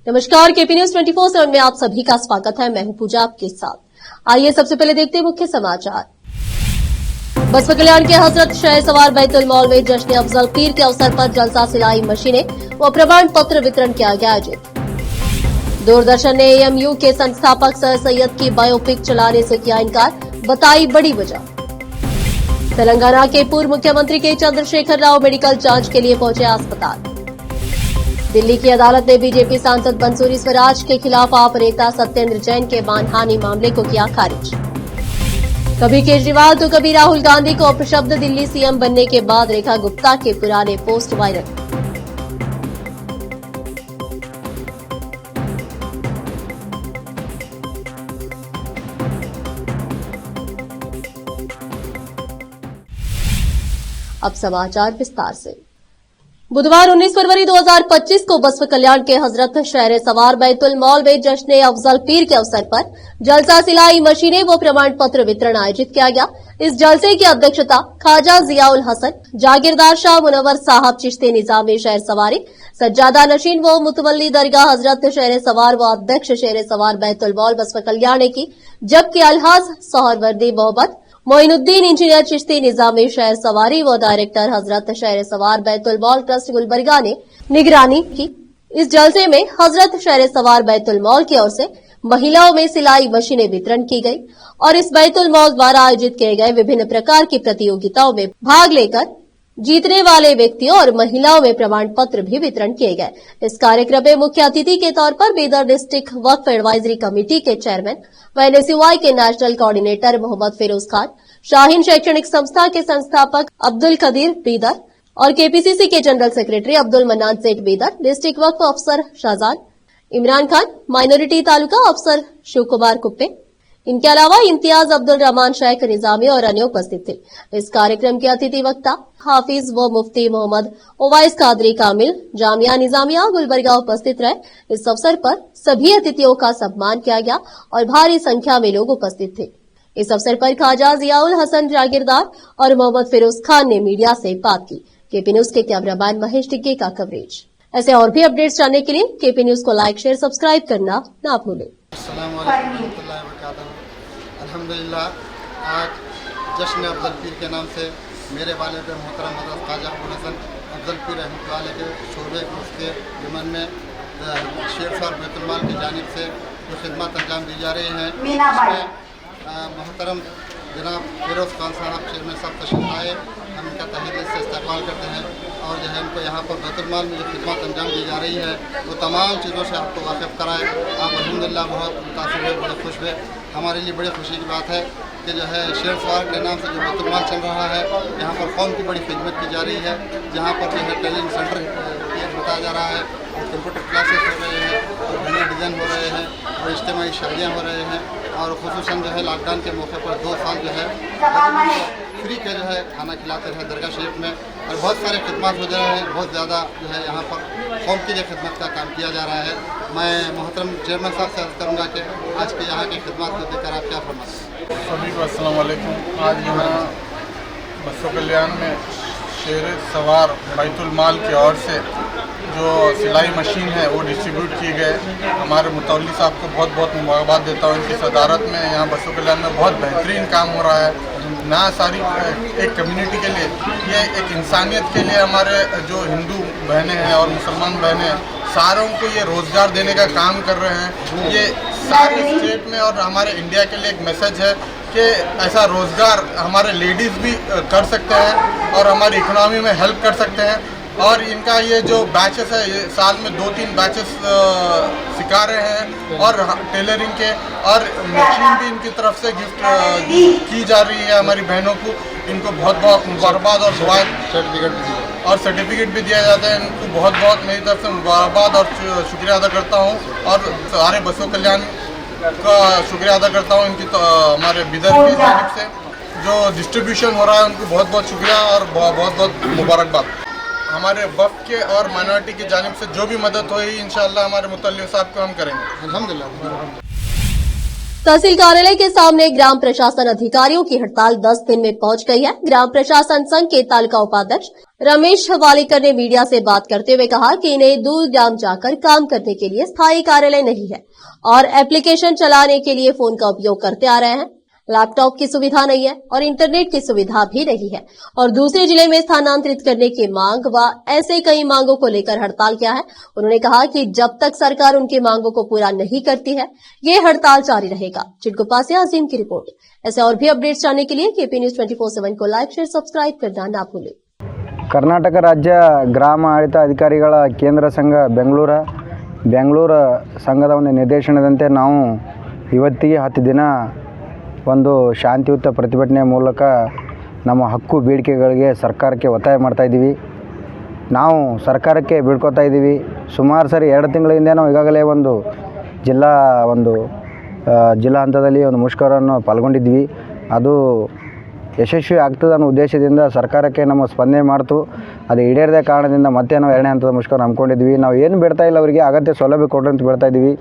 नमस्कार, KP news 24/7 में आप सभी का स्वागत है। मैं हूं पूजा आपके साथ। आइए सबसे पहले देखते हैं मुख्य समाचार। बसपा कल्याण के हजरत शाह सवार बैतुल मॉल में जश्न अफजल पीर के अवसर पर जलसा सिलाई मशीनें व प्रमाण पत्र वितरण किया गया आयोजित। दूरदर्शन ने एएमयू के संस्थापक सर सैयद की बायोपिक चलाने से किया इनकार, बताई बड़ी वजह। तेलंगाना के पूर्व मुख्यमंत्री के चंद्रशेखर राव मेडिकल जांच के लिए पहुंचे अस्पताल। दिल्ली की अदालत ने बीजेपी सांसद बंसूरी स्वराज के खिलाफ आप नेता सत्येंद्र जैन के मानहानि मामले को किया खारिज। कभी केजरीवाल तो कभी राहुल गांधी को अपशब्द, दिल्ली सीएम बनने के बाद रेखा गुप्ता के पुराने पोस्ट वायरल। अब समाचार विस्तार से। बुधवार 19 फरवरी 2025 को बसपा कल्याण के हजरत शाह सवार बैतुल मॉल में जश्न अफजल पीर के अवसर पर जलसा सिलाई मशीनें व प्रमाण पत्र वितरण आयोजित किया गया। इस जलसे की अध्यक्षता ख्वाजा जियाउल हसन, जागीरदार शाह मुनव्वर साहब चिश्ती निजामी शहर सवारी, सज्जादा नशीन व मुतवल्ली दरगाह हजरत शहर सवार व अध्यक्ष शहर सवार बैतुल मॉल बसपा कल्याण ने की, जबकि अलहाज सोहरवर्दी मोहम्मद मोइनुद्दीन इंजीनियर चिश्ती निजामी शहर सवारी व डायरेक्टर हजरत शहर सवार बैतुल मॉल ट्रस्ट गुलबर्गा ने निगरानी की। इस जलसे में हजरत शहर सवार बैतुल मॉल की ओर से महिलाओं में सिलाई मशीनें वितरण की गई और इस बैतुल मॉल द्वारा आयोजित किए गए विभिन्न प्रकार की प्रतियोगिताओं में भाग लेकर जीतने वाले व्यक्तियों और महिलाओं में प्रमाण पत्र भी वितरण किए गए। इस कार्यक्रम में मुख्य अतिथि के तौर पर बीदर डिस्ट्रिक्ट वक्फ एडवाइजरी कमेटी के चेयरमैन व एनएसयूआई के नेशनल कोऑर्डिनेटर मोहम्मद फिरोज खान, शाहीन शैक्षणिक संस्था के संस्थापक अब्दुल कदीर बीदर और केपीसीसी के जनरल सेक्रेटरी अब्दुल मन्नान सेठ बीदर, डिस्ट्रिक्ट वक्फ अफसर शाहजान इमरान खान, माइनॉरिटी तालुका अफसर शिव कुमार कुप्पे, इनके अलावा इम्तियाज अब्दुल रहमान शेख निजामी और अन्य उपस्थित थे। इस कार्यक्रम के अतिथि वक्ता हाफिज व मुफ्ती मोहम्मद ओवैस कादरी कामिल जामिया निजामिया गुलबर्गा उपस्थित रहे। इस अवसर पर सभी अतिथियों का सम्मान किया गया और भारी संख्या में लोग उपस्थित थे। इस अवसर पर ख्वाजा जियाउल हसन जागीरदार और मोहम्मद फिरोज खान ने मीडिया से बात की। केपी न्यूज के कैमरामैन महेश टिग्गे का कवरेज। ऐसे और भी अपडेट्स जानने के लिए केपी न्यूज को लाइक, शेयर, सब्सक्राइब करना ना भूलें। अल्हम्दुलिल्लाह, आज जश्न अफजल पीर के नाम से मेरे वालिद मोहतरम हज़रत ख्वाजा हसन अफजल पीर रहमतुल्लाह के शोबे उसके जुमन में शेर सवार बैतुल माल की जानिब से जो खिदमत अंजाम दी जा रही हैं, इसमें मोहतरम जनाब फिरोज़ खान साहब चेयरमैन साहब तशरीफ़ आए। हम इनका तहे दिल से इस्तकबाल करते हैं और जो है इनको यहाँ पर बैतुल माल में जो खिदमत अंजाम दी जा रही है वो तमाम चीज़ों से आपको वाकिफ़ कराएँ। आप अल्हम्दुलिल्लाह बहुत मुतासिर हुए, बड़े खुश हुए। हमारे लिए बड़ी खुशी की बात है कि जो है शेर सवार के नाम से जो बैतुल माल चल रहा है, यहाँ पर कौम की बड़ी खिदमत की जा रही है, जहाँ पर जो है टैलेंट सेंटर बताया जा रहा है और कंप्यूटर क्लासेस हो रहे हैं और भिंडी डिज़ाइन हो रहे हैं और इज्तिमाई शादियाँ हो रहे हैं और खुसूसन जो है लॉकडाउन के मौके पर 2 साल जो है फ्री के जो है खाना खिलाते रहे दरगाह शरीफ में और बहुत सारे खिदमत हो जा रहे हैं। बहुत ज़्यादा जो है यहाँ पर कौम की खिदमत का काम किया जा रहा है। मैं मोहतरम चेयरमैन साहब से अर्ज़ करूँगा कि आज के यहाँ की खिदमत को देखकर आप क्या फरमाते हैं? सभी को अस्सलाम वालेकुम। आज यहाँ बसपा कल्याण में शेर सवार बैतुल माल की ओर से जो सिलाई मशीन है वो डिस्ट्रीब्यूट किए गए। हमारे मुतवल्ली साहब को बहुत बहुत मुबारकबाद देता हूँ। इनकी सदारत में यहाँ बसपा कल्याण में बहुत बेहतरीन काम हो रहा है। ना सारी एक कम्युनिटी के लिए, ये एक इंसानियत के लिए हमारे जो हिंदू बहनें हैं और मुसलमान बहनें हैं, सारों को ये रोज़गार देने का काम कर रहे हैं। ये सारे स्टेट में और हमारे इंडिया के लिए एक मैसेज है कि ऐसा रोज़गार हमारे लेडीज़ भी कर सकते हैं और हमारी इकोनॉमी में हेल्प कर सकते हैं। और इनका ये जो बैचेस है, ये साल में 2-3 बैचेस सिखा रहे हैं और टेलरिंग के और मशीन भी इनकी तरफ से गिफ्ट की जा रही है हमारी बहनों को। इनको बहुत बहुत मुबारकबाद और दुआएं सर्टिफिकेट भी दिया जाता है। इनको बहुत बहुत मेरी तरफ से मुबारकबाद और शुक्रिया अदा करता हूँ और सारे बसपा कल्याण का शुक्रिया अदा करता हूँ। इनकी तो हमारे बिदर की जानिब से जो डिस्ट्रीब्यूशन हो रहा है उनको बहुत बहुत शुक्रिया और बहुत बहुत मुबारकबाद। हमारे वक्फ के और माइनॉरिटी की जानिब से जो भी मदद होगी इंशाअल्लाह हमारे मुतल्लिक़ साहब को हम करेंगे। अल्हम्दुलिल्लाह। तहसील कार्यालय के सामने ग्राम प्रशासन अधिकारियों की हड़ताल 10 दिन में पहुंच गई है। ग्राम प्रशासन संघ के तालुका उपाध्यक्ष रमेश वालीकर ने मीडिया से बात करते हुए कहा कि इन्हें दूर ग्राम जाकर काम करने के लिए स्थायी कार्यालय नहीं है और एप्लीकेशन चलाने के लिए फोन का उपयोग करते आ रहे हैं। लैपटॉप की सुविधा नहीं है और इंटरनेट की सुविधा भी नहीं है और दूसरे जिले में स्थानांतरित करने की मांग व ऐसे कई मांगों को लेकर हड़ताल किया है। उन्होंने कहा कि जब तक सरकार उनकी मांगों को पूरा नहीं करती है ये हड़ताल जारी रहेगा। चिटकुप्पा से अजीम की रिपोर्ट। ऐसे और भी अपडेट्स जानने के लिए केपी न्यूज 24/7 को लाइक शेयर सब्सक्राइब करना ना भूलें। ಕರ್ನಾಟಕ ರಾಜ್ಯ ಗ್ರಾಮ ಆಡಳಿತ ಅಧಿಕಾರಿಗಳ ಕೇಂದ್ರ ಸಂಘ ಬೆಂಗಳೂರು ಸಂಘದ ಒಂದು ನಿರ್ದೇಶನದಂತೆ ನಾವು ಇವತ್ತಿಗೆ 10 ದಿನ ಒಂದು ಶಾಂತಿಯುತ ಪ್ರತಿಭಟನೆ ಮೂಲಕ ನಮ್ಮ ಹಕ್ಕು ಬೇಡಿಕೆಗಳಿಗೆ ಸರ್ಕಾರಕ್ಕೆ ಒತ್ತಾಯ ಮಾಡ್ತಾಯಿದ್ದೀವಿ। ನಾವು ಸರ್ಕಾರಕ್ಕೆ ಬೇಡ್ಕೋತಾ ಇದ್ದೀವಿ। ಸುಮಾರು ಸರಿ 2 ತಿಂಗಳ ಹಿಂದೆ ನಾವು ಈಗಾಗಲೇ ಒಂದು ಜಿಲ್ಲಾ ಹಂತದಲ್ಲಿ ಒಂದು ಮುಷ್ಕರವನ್ನು ಪಾಲ್ಗೊಂಡಿದ್ವಿ। ಅದು ಯಶಸ್ವಿ ಆಗ್ತದೆ ಅನ್ನೋ ಉದ್ದೇಶದಿಂದ ಸರ್ಕಾರಕ್ಕೆ ನಮ್ಮ ಸ್ಪಂದನೆ ಮಾಡ್ತು। ಅದು ಈಡೇರದ ಕಾರಣದಿಂದ ಮತ್ತೆ ನಾವು 2ನೇ ಹಂತದ ಮುಷ್ಕರ ಹಮ್ಮಿಕೊಂಡಿದ್ವಿ। ನಾವು ಏನು ಬೇಡ್ತಾ ಇಲ್ಲ, ಅವರಿಗೆ ಅಗತ್ಯ ಸೌಲಭ್ಯ ಕೊಡ್ರಿ ಅಂತ ಬೇಡ್ತಾ ಇದ್ದೀವಿ।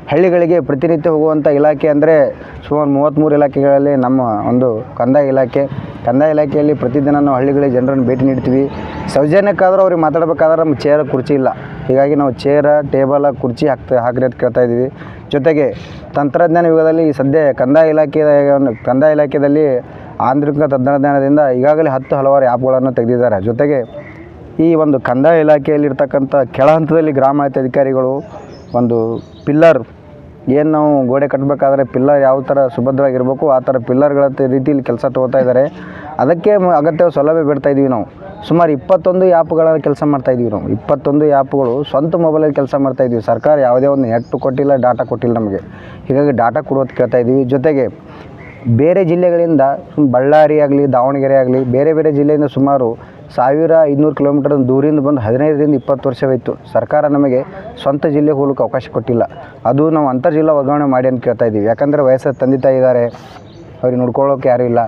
ಹಳ್ಳಿಗಳಿಗೆ ಪ್ರತಿನಿತ್ಯ ಹೋಗುವಂಥ ಇಲಾಖೆ ಅಂದರೆ ಸುಮಾರು 33 ಇಲಾಖೆಗಳಲ್ಲಿ ನಮ್ಮ ಒಂದು ಕಂದಾಯ ಇಲಾಖೆಯಲ್ಲಿ ಪ್ರತಿದಿನ ನಾವು ಹಳ್ಳಿಗಳಿಗೆ ಜನರನ್ನು ಭೇಟಿ ನೀಡ್ತೀವಿ। ಸೌಜನ್ಯಕ್ಕಾದರೂ ಅವ್ರಿಗೆ ಮಾತಾಡಬೇಕಾದ್ರೆ ನಮ್ಮ ಚೇರ್ ಕುರ್ಚಿ ಇಲ್ಲ, ಹೀಗಾಗಿ ನಾವು ಚೇರ್ ಟೇಬಲ್ ಕುರ್ಚಿ ಹಾಕ್ರಿ ಅಂತ ಕೇಳ್ತಾ ಇದ್ದೀವಿ। ಜೊತೆಗೆ ತಂತ್ರಜ್ಞಾನ ಯುಗದಲ್ಲಿ ಸದ್ಯ ಕಂದಾಯ ಇಲಾಖೆಯಲ್ಲಿ ಆಂತರಿಕ ತಂತ್ರಜ್ಞಾನದಿಂದ ಈಗಾಗಲೇ ಹಲವಾರು ಆ್ಯಪ್ಗಳನ್ನು ತೆಗೆದಿದ್ದಾರೆ। ಜೊತೆಗೆ ಈ ಒಂದು ಕಂದಾಯ ಇಲಾಖೆಯಲ್ಲಿರ್ತಕ್ಕಂಥ ಕೆಳ ಹಂತದಲ್ಲಿ ಗ್ರಾಮ ಆಡಳಿತ ಅಧಿಕಾರಿಗಳು ಒಂದು ಪಿಲ್ಲರ್ ಏನು ನಾವು ಗೋಡೆ ಕಟ್ಟಬೇಕಾದ್ರೆ ಪಿಲ್ಲರ್ ಯಾವ ಥರ ಸುಭದ್ರವಾಗಿರಬೇಕು ಆ ಥರ ಪಿಲ್ಲರ್ಗಳ ರೀತಿಯಲ್ಲಿ ಕೆಲಸ ತೊಗೋತಾ ಇದ್ದಾರೆ। ಅದಕ್ಕೆ ಅಗತ್ಯ ಸೌಲಭ್ಯ ಬೇಡ್ತಾ ಇದ್ದೀವಿ। ನಾವು ಸುಮಾರು 21 ಆ್ಯಪ್ಗಳ ಕೆಲಸ ಮಾಡ್ತಾಯಿದ್ದೀವಿ। ನಾವು 21 ಆ್ಯಪ್ಗಳು ಸ್ವಂತ ಮೊಬೈಲಲ್ಲಿ ಕೆಲಸ ಮಾಡ್ತಾಯಿದ್ದೀವಿ। ಸರ್ಕಾರ ಯಾವುದೇ ಒಂದು ನೆಟ್ ಕೊಟ್ಟಿಲ್ಲ, ಡಾಟಾ ಕೊಟ್ಟಿಲ್ಲ ನಮಗೆ, ಹೀಗಾಗಿ ಡಾಟಾ ಕೊಡೋದು ಕೇಳ್ತಾ ಇದ್ದೀವಿ। ಜೊತೆಗೆ ಬೇರೆ ಜಿಲ್ಲೆಗಳಿಂದ ಬಳ್ಳಾರಿ ಆಗಲಿ ದಾವಣಗೆರೆ ಆಗಲಿ ಬೇರೆ ಜಿಲ್ಲೆಯಿಂದ ಸುಮಾರು 1500 ಕಿಲೋಮೀಟರ್ ದೂರಿಂದ ಬಂದು 15ರಿಂದ 20 ವರ್ಷವಾಯಿತು ಸರ್ಕಾರ ನಮಗೆ ಸ್ವಂತ ಜಿಲ್ಲೆಗೆ ಹೋಗಲಿಕ್ಕೆ ಅವಕಾಶ ಕೊಟ್ಟಿಲ್ಲ। ಅದು ನಾವು ಅಂತರ್ಜಿಲ್ಲಾ ವರ್ಗಾವಣೆ ಮಾಡಿ ಅಂತ ಕೇಳ್ತಾ ಇದ್ದೀವಿ। ಯಾಕಂದರೆ ವಯಸ್ಸಾದ ತಂದೆ ತಾಯಿ ಇದ್ದಾರೆ, ಅವ್ರಿಗೆ ನೋಡ್ಕೊಳ್ಳೋಕೆ ಯಾರೂ ಇಲ್ಲ।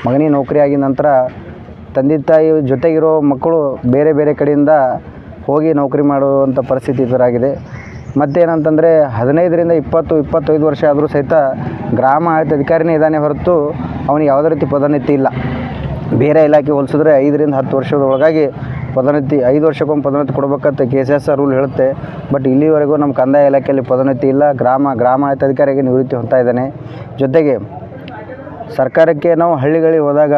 ಮಗನಿಗೆ ನೌಕರಿ ಆಗಿದ ನಂತರ ತಂದೆ ತಾಯಿ ಜೊತೆಗಿರೋ ಮಕ್ಕಳು ಬೇರೆ ಕಡೆಯಿಂದ ಹೋಗಿ ನೌಕರಿ ಮಾಡುವಂಥ ಪರಿಸ್ಥಿತಿ ಎದುರಾಗಿದೆ। ಮತ್ತೇನಂತಂದರೆ 15ರಿಂದ 25 ವರ್ಷ ಆದರೂ ಸಹಿತ ಗ್ರಾಮ ಆಡಳಿತ ಅಧಿಕಾರಿನೇ ಇದ್ದಾನೆ ಹೊರತು ಅವನಿಗೆ ಯಾವುದೇ ರೀತಿ ಪದೋನ್ನತಿ ಇಲ್ಲ। ಬೇರೆ ಇಲಾಖೆ ಹೋಲಿಸಿದ್ರೆ 5ರಿಂದ 10 ವರ್ಷದ ಒಳಗಾಗಿ ಪದೋನ್ನತಿ 5 ವರ್ಷಕ್ಕೊಮ್ಮೆ ಪದೋನ್ನತಿ ಕೊಡಬೇಕಂತ KCS ರೂಲ್ ಹೇಳುತ್ತೆ। ಬಟ್ ಇಲ್ಲಿವರೆಗೂ ನಮ್ಮ ಕಂದಾಯ ಇಲಾಖೆಯಲ್ಲಿ ಪದೋನ್ನತಿ ಇಲ್ಲ। ಗ್ರಾಮ ಆಡಳಿತ ಅಧಿಕಾರಿಗೆ ನಿವೃತ್ತಿ ಹೊಂದ್ತಾ ಇದ್ದಾನೆ। ಜೊತೆಗೆ ಸರ್ಕಾರಕ್ಕೆ ನಾವು ಹಳ್ಳಿಗಳಿಗೆ ಹೋದಾಗ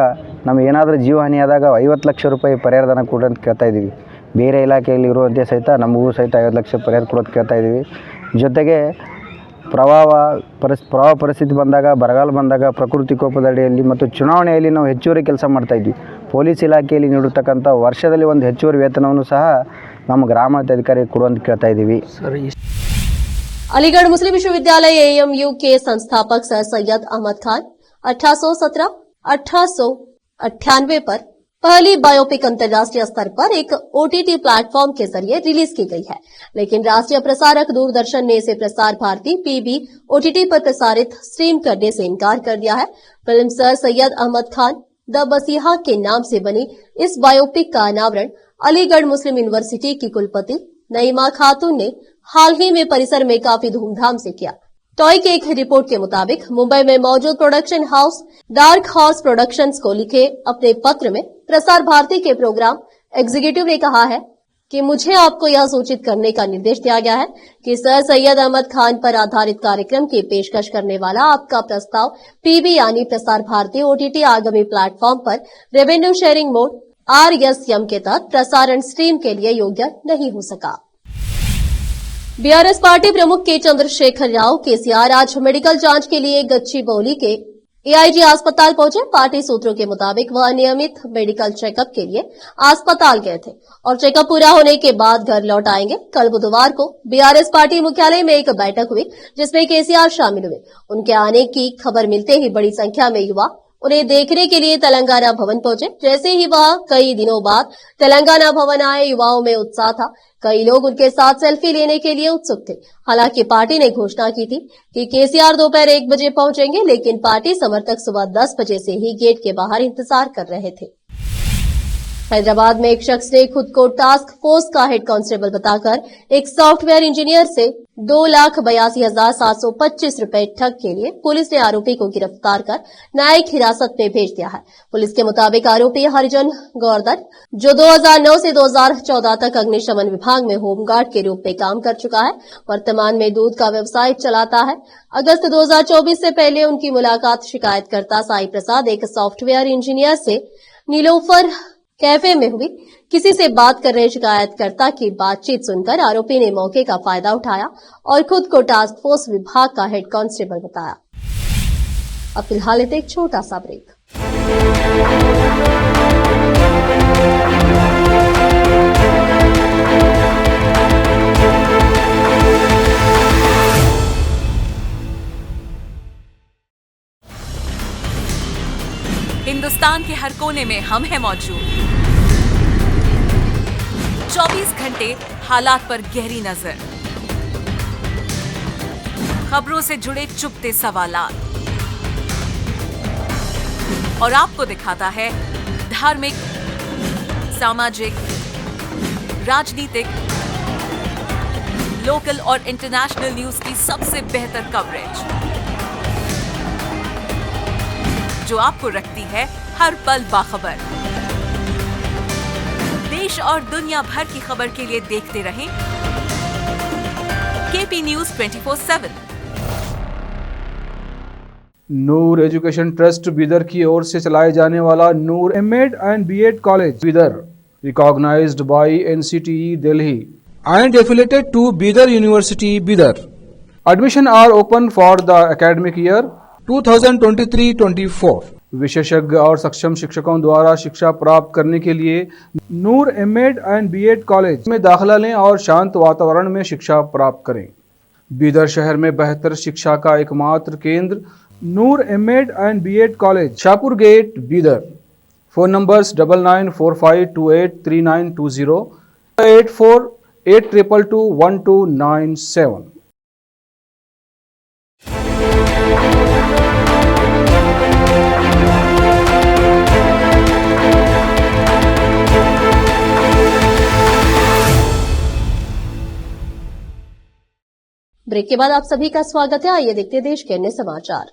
ನಮಗೆ ಏನಾದರೂ ಜೀವಹಾನಿ ಆದಾಗ 50 ಲಕ್ಷ ರೂಪಾಯಿ ಪರಿಹಾರಧನ ಕೊಡಿ ಅಂತ ಕೇಳ್ತಾ ಇದ್ದೀವಿ। ಬೇರೆ ಇಲಾಖೆಯಲ್ಲಿ ಇರುವಂತೆ ಸಹಿತ ನಮಗೂ ಸಹಿತ 50 ಲಕ್ಷ ಪರಿಹಾರ ಕೊಡೋದು ಕೇಳ್ತಾ ಇದ್ದೀವಿ। ಜೊತೆಗೆ ಪ್ರವಾಹ ಪರಿಸ್ಥಿತಿ ಬಂದಾಗ, ಬರಗಾಲ ಬಂದಾಗ, ಪ್ರಕೃತಿ ಕೋಪದಡಿಯಲ್ಲಿ ಮತ್ತು ಚುನಾವಣೆಯಲ್ಲಿ ನಾವು ಹೆಚ್ಚುವರಿ ಕೆಲಸ ಮಾಡ್ತಾಯಿದ್ವಿ। ಪೊಲೀಸ್ ಇಲಾಖೆಯಲ್ಲಿ ನೀಡಿರ್ತಕ್ಕಂಥ ವರ್ಷದಲ್ಲಿ ಒಂದು ಹೆಚ್ಚುವರಿ ವೇತನವನ್ನು ಸಹ ನಮ್ಮ ಗ್ರಾಮಾಡಳಿತ ಅಧಿಕಾರಿಗೆ ಕೊಡುವಂತ ಕೇಳ್ತಾ ಇದ್ದೀವಿ। अलीगढ़ मुस्लिम विश्वविद्यालय AMU के संस्थापक सर सैयद अहमद खान 1898 पर पहली बायोपिक अंतर्राष्ट्रीय स्तर पर एक OTT प्लेटफॉर्म के जरिए रिलीज की गई है, लेकिन राष्ट्रीय प्रसारक दूरदर्शन ने इसे प्रसार भारती PB OTT पर प्रसारित स्ट्रीम करने से इनकार कर दिया है। Film Sir Syed Ahmad Khan the बसीहा के नाम से बनी इस बायोपिक का अनावरण अलीगढ़ मुस्लिम यूनिवर्सिटी की कुलपति नईमा खातून ने हाल ही में परिसर में काफी धूमधाम से किया। टॉय की एक रिपोर्ट के मुताबिक मुंबई में मौजूद production house dark horse productions को लिखे अपने पत्र में प्रसार भारती के प्रोग्राम एग्जीक्यूटिव ने कहा है कि मुझे आपको यह सूचित करने का निर्देश दिया गया है कि सर सैयद अहमद खान पर आधारित कार्यक्रम की पेशकश करने वाला आपका प्रस्ताव PB यानी प्रसार भारती OTT आगामी प्लेटफॉर्म पर रेवेन्यू शेयरिंग मोड RSM के तहत प्रसारण स्ट्रीम के लिए योग्य नहीं हो सका। BRS पार्टी प्रमुख के चंद्रशेखर राव KCR आज मेडिकल जांच के लिए गच्चीबौली के AIG अस्पताल पहुंचे। पार्टी सूत्रों के मुताबिक वह नियमित मेडिकल चेकअप के लिए अस्पताल गए थे और चेकअप पूरा होने के बाद घर लौट आएंगे। कल बुधवार को BRS पार्टी मुख्यालय में एक बैठक हुई जिसमें KCR शामिल हुए। उनके आने की खबर मिलते ही बड़ी संख्या में युवा उन्हें देखने के लिए तेलंगाना भवन पहुंचे। जैसे ही वह कई दिनों बाद तेलंगाना भवन आए, युवाओं में उत्साह था। कई लोग उनके साथ सेल्फी लेने के लिए उत्सुक थे। हालांकि पार्टी ने घोषणा की थी कि KCR दोपहर 1 बजे पहुंचेंगे, लेकिन पार्टी समर्थक सुबह 10 बजे से ही गेट के बाहर इंतजार कर रहे थे। हैदराबाद में एक शख्स ने खुद को टास्क फोर्स का हेड कांस्टेबल बताकर एक सॉफ्टवेयर इंजीनियर से 2,82,725 रुपए ठग के लिए पुलिस ने आरोपी को गिरफ्तार कर न्यायिक हिरासत में भेज दिया है। पुलिस के मुताबिक आरोपी हरिजन गौरदत्त, जो 2009 से 2014 तक अग्निशमन विभाग में होमगार्ड के रूप में काम कर चुका है, वर्तमान में दूध का व्यवसाय चलाता है। अगस्त 2024 से पहले उनकी मुलाकात शिकायतकर्ता साई प्रसाद, एक सॉफ्टवेयर इंजीनियर से नीलोफर कैफे में हुई। किसी से बात कर रहे शिकायतकर्ता की बातचीत सुनकर आरोपी ने मौके का फायदा उठाया और खुद को टास्क फोर्स विभाग का हेड कांस्टेबल बताया। अब फिलहाल लेते एक छोटा सा ब्रेक। हिंदुस्तान के हर कोने में हम हैं मौजूद। 24 घंटे हालात पर गहरी नजर, खबरों से जुड़े चुपते सवालात और आपको दिखाता है धार्मिक, सामाजिक, राजनीतिक, लोकल और इंटरनेशनल न्यूज की सबसे बेहतर कवरेज, जो आपको रखती है हर पल बाखबर। देश और दुनिया भर की खबर के लिए देखते रहें KP news 24/7। Noor education trust Bidar की ओर से चलाए जाने वाला Noor MEd and BEd college Bidar, recognised by NCTE Delhi and affiliated to Bidar University, Bidar. Admission are open for the academic year 2023-24. विशेषज्ञ और सक्षम शिक्षकों द्वारा शिक्षा प्राप्त करने के लिए नूर एमएड एंड बीएड कॉलेज में दाखिला लें और शांत वातावरण में शिक्षा प्राप्त करें। बीदर शहर में बेहतर शिक्षा का एकमात्र केंद्र Noor MEd and BEd college, Shahpur gate, Bidar. Phone numbers 9945283920, 8482221297। Break के बाद आप सभी का स्वागत है। आइए देखते हैं देश के अन्य समाचार।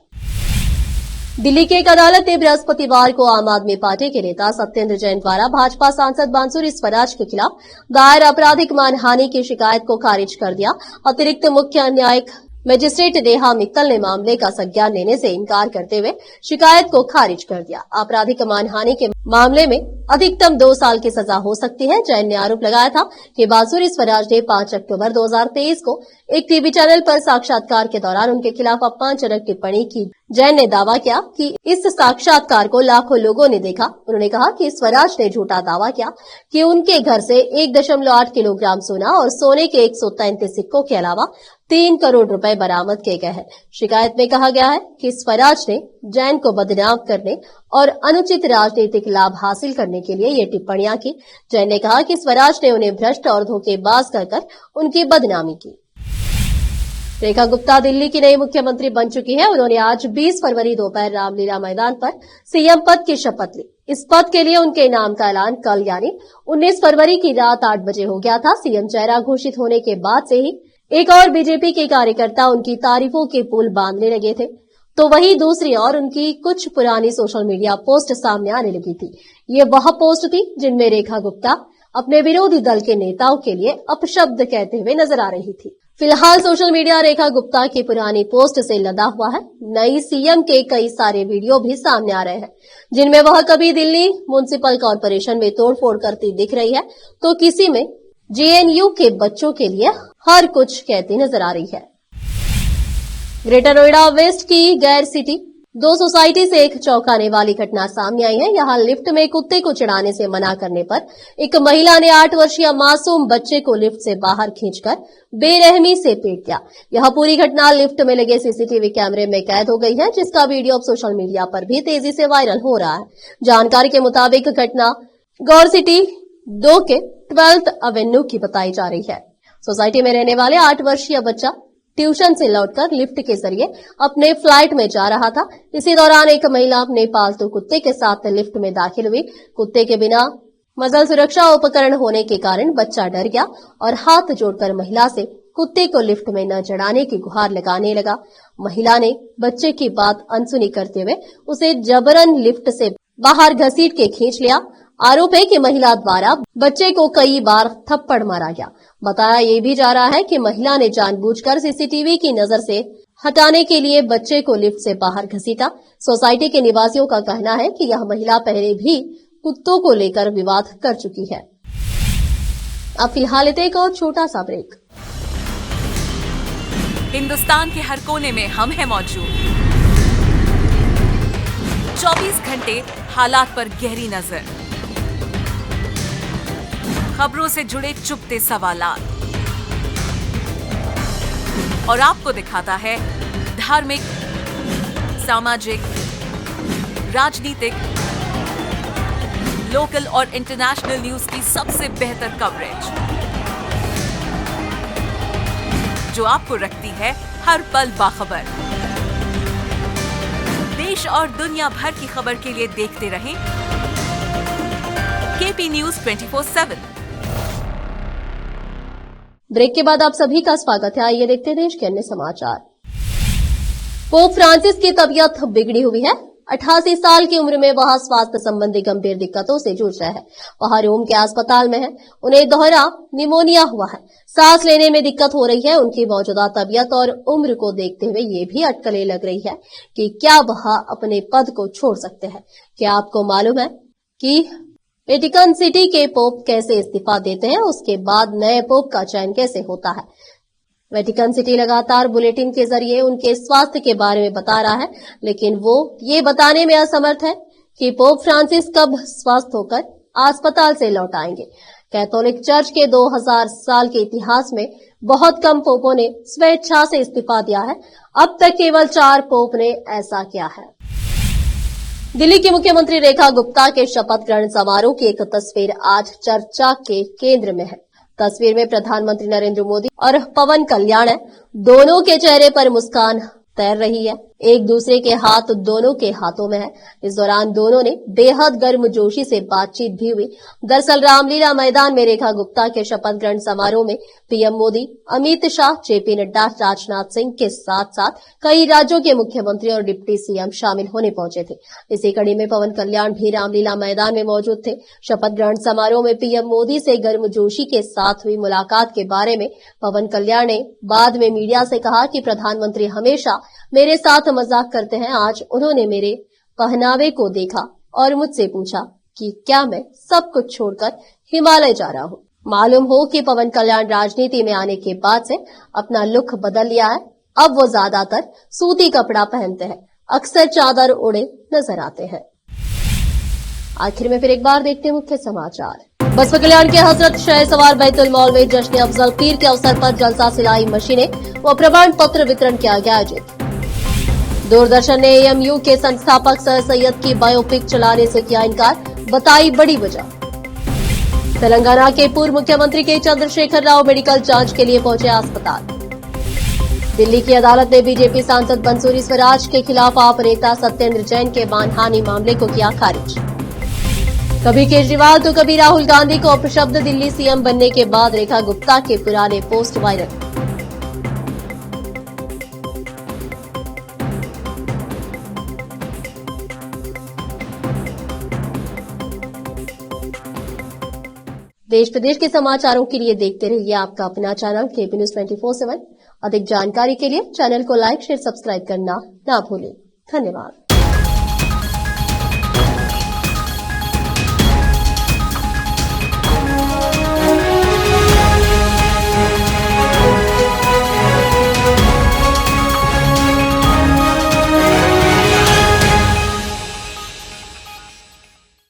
दिल्ली की एक अदालत ने बृहस्पतिवार को आम आदमी पार्टी के नेता सत्येंद्र जैन द्वारा भाजपा सांसद बांसुरी स्वराज के खिलाफ दायर आपराधिक मानहानि की शिकायत को खारिज कर दिया। अतिरिक्त मुख्य न्यायिक मजिस्ट्रेट नेहा मित्तल ने मामले का संज्ञान लेने से इनकार करते हुए शिकायत को खारिज कर दिया। आपराधिक मानहानि के मामले में अधिकतम 2 साल की सजा हो सकती है। जैन ने आरोप लगाया था कि बांसुरी स्वराज ने 5 अक्टूबर 2023 को एक टीवी चैनल पर साक्षात्कार के दौरान उनके खिलाफ अपमानजनक टिप्पणी की। जैन ने दावा किया कि इस साक्षात्कार को लाखों लोगों ने देखा। उन्होंने कहा कि स्वराज ने झूठा दावा किया कि उनके घर से 1.8 किलोग्राम सोना और सोने के 133 सिक्कों के अलावा 3 करोड़ रुपए बरामद किए गए हैं। शिकायत में कहा गया है कि स्वराज ने जैन को बदनाम करने और अनुचित राजनीतिक लाभ हासिल करने के लिए ये टिप्पणियां की। जैन ने कहा कि स्वराज ने उन्हें भ्रष्ट और धोखेबाज कर उनकी बदनामी की। रेखा गुप्ता दिल्ली की नई मुख्यमंत्री बन चुकी है। उन्होंने आज 20 फरवरी दोपहर रामलीला मैदान पर सीएम पद की शपथ ली। इस पद के लिए उनके नाम का ऐलान कल यानी 19 फरवरी की रात 8 बजे हो गया था। सीएम चेहरा घोषित होने के बाद से ही एक और बीजेपी के कार्यकर्ता उनकी तारीफों के पुल बांधने लगे थे, तो वहीं दूसरी ओर उनकी कुछ पुरानी सोशल मीडिया पोस्ट सामने आने लगी थी। ये वह पोस्ट थी जिनमें रेखा गुप्ता अपने विरोधी दल के नेताओं के लिए अपशब्द कहते हुए नजर आ रही थी। फिलहाल सोशल मीडिया रेखा गुप्ता की पुरानी पोस्ट से लदा हुआ है। नई सीएम के कई सारे वीडियो भी सामने आ रहे हैं, जिनमें वह कभी दिल्ली म्युनिसिपल कॉर्पोरेशन में तोड़फोड़ करती दिख रही है, तो किसी में जेएनयू के बच्चों के लिए हर कुछ कहती नजर आ रही है। ग्रेटर नोएडा वेस्ट की गैर सिटी 2 सोसाइटी से एक चौंकाने वाली घटना सामने आई है। यहां लिफ्ट में कुत्ते को चढ़ाने से मना करने पर एक महिला ने 8 वर्षीय मासूम बच्चे को लिफ्ट से बाहर खींचकर बेरहमी से पीट दिया। यह पूरी घटना लिफ्ट में लगे सीसीटीवी कैमरे में कैद हो गई है, जिसका वीडियो अब सोशल मीडिया पर भी तेजी से वायरल हो रहा है। जानकारी के मुताबिक घटना गौर सिटी 2 के 12th एवेन्यू की बताई जा रही है। सोसाइटी में रहने वाले 8 वर्षीय बच्चा ट्यूशन से लौटकर लिफ्ट के जरिए अपने फ्लाइट में जा रहा था। इसी दौरान एक महिला अपने पालतू कुत्ते के साथ लिफ्ट में दाखिल हुई। कुत्ते के बिना मजल सुरक्षा उपकरण होने के कारण बच्चा डर गया और हाथ जोड़कर महिला से कुत्ते को लिफ्ट में न चढ़ाने की गुहार लगाने लगा। महिला ने बच्चे की बात अनसुनी करते हुए उसे जबरन लिफ्ट से बाहर घसीट के खींच लिया। आरोप है कि महिला द्वारा बच्चे को कई बार थप्पड़ मारा गया। बताया ये भी जा रहा है कि महिला ने जानबूझकर सीसीटीवी की नजर से हटाने के लिए बच्चे को लिफ्ट से बाहर घसीटा। सोसाइटी के निवासियों का कहना है कि यह महिला पहले भी कुत्तों को लेकर विवाद कर चुकी है। अब फिलहाल एक और छोटा सा ब्रेक। हिंदुस्तान के हर कोने में हम हैं मौजूद। 24 घंटे हालात पर गहरी नजर, खबरों से जुड़े चुपते सवालात और आपको दिखाता है धार्मिक, सामाजिक, राजनीतिक, लोकल और इंटरनेशनल न्यूज की सबसे बेहतर कवरेज, जो आपको रखती है हर पल बाखबर। देश और दुनिया भर की खबर के लिए देखते रहें केपी न्यूज 24/7। ब्रेक के बाद आप सभी का स्वागत है। आइए देखते हैं देश के अन्य समाचार। पोप फ्रांसिस की तबीयत बिगड़ी हुई है। 88 साल की उम्र में वह स्वास्थ्य संबंधी गंभीर दिक्कतों से जूझ रहे हैं। वह रोम के अस्पताल में है। उन्हें दोहरा निमोनिया हुआ है। सांस लेने में दिक्कत हो रही है। उनकी मौजूदा तबीयत और उम्र को देखते हुए ये भी अटकलें लग रही है कि क्या वह अपने पद को छोड़ सकते हैं। क्या आपको मालूम है कि वेटिकन सिटी के पोप कैसे इस्तीफा देते हैं? उसके बाद नए पोप का चयन कैसे होता है? वेटिकन सिटी लगातार बुलेटिन के जरिए उनके स्वास्थ्य के बारे में बता रहा है, लेकिन वो ये बताने में असमर्थ है कि पोप फ्रांसिस कब स्वस्थ होकर अस्पताल से लौट आएंगे। कैथोलिक चर्च के 2000 साल के इतिहास में बहुत कम पोपों ने स्वेच्छा से इस्तीफा दिया है। अब तक केवल 4 पोप ने ऐसा किया है। दिल्ली की मुख्यमंत्री रेखा गुप्ता के शपथ ग्रहण समारोह की एक तस्वीर आज चर्चा के केंद्र में है। तस्वीर में प्रधानमंत्री नरेंद्र मोदी और पवन कल्याण है। दोनों के चेहरे पर मुस्कान तैर रही है। एक दूसरे के हाथ दोनों के हाथों में है। इस दौरान दोनों ने बेहद गर्मजोशी से बातचीत भी हुई। दरअसल रामलीला मैदान में रेखा गुप्ता के शपथ ग्रहण समारोह में पीएम मोदी, अमित शाह, जेपी नड्डा, राजनाथ सिंह के साथ साथ कई राज्यों के मुख्यमंत्री और डिप्टी सीएम शामिल होने पहुंचे थे। इसी कड़ी में पवन कल्याण भी रामलीला मैदान में मौजूद थे। शपथ ग्रहण समारोह में पीएम मोदी से गर्मजोशी के साथ हुई मुलाकात के बारे में पवन कल्याण ने बाद में मीडिया से कहा कि प्रधानमंत्री हमेशा मेरे साथ मजाक करते हैं। आज उन्होंने मेरे पहनावे को देखा और मुझसे पूछा कि क्या मैं सब कुछ छोड़कर हिमालय जा रहा हूं। मालूम हो कि पवन कल्याण राजनीति में आने के बाद से अपना लुक बदल लिया है। अब वो ज्यादातर सूती कपड़ा पहनते हैं, अक्सर चादर ओढ़े नजर आते हैं। आखिर में फिर एक बार देखते हैं मुख्य समाचार। बसपा कल्याण के हजरत शाह सवार बैतुल मॉल में जश्न अफजल पीर के अवसर पर जलसा सिलाई मशीनें व प्रमाण पत्र वितरण किया गया आयोजित। दूरदर्शन ने एएमयू के संस्थापक सर सैयद की बायोपिक चलाने से किया इनकार, बताई बड़ी वजह। तेलंगाना के पूर्व मुख्यमंत्री के चंद्रशेखर राव मेडिकल जांच के लिए पहुंचे अस्पताल। दिल्ली की अदालत ने बीजेपी सांसद बंसूरी स्वराज के खिलाफ आप नेता सत्येंद्र जैन के मानहानि मामले को किया खारिज। कभी केजरीवाल तो कभी राहुल गांधी को अपशब्द, दिल्ली सीएम बनने के बाद रेखा गुप्ता के पुराने पोस्ट वायरल। देश प्रदेश के समाचारों के लिए देखते रहिए आपका अपना चैनल केपी न्यूज 24/7। अधिक जानकारी के लिए चैनल को लाइक, शेयर, सब्सक्राइब करना ना भूलें। धन्यवाद।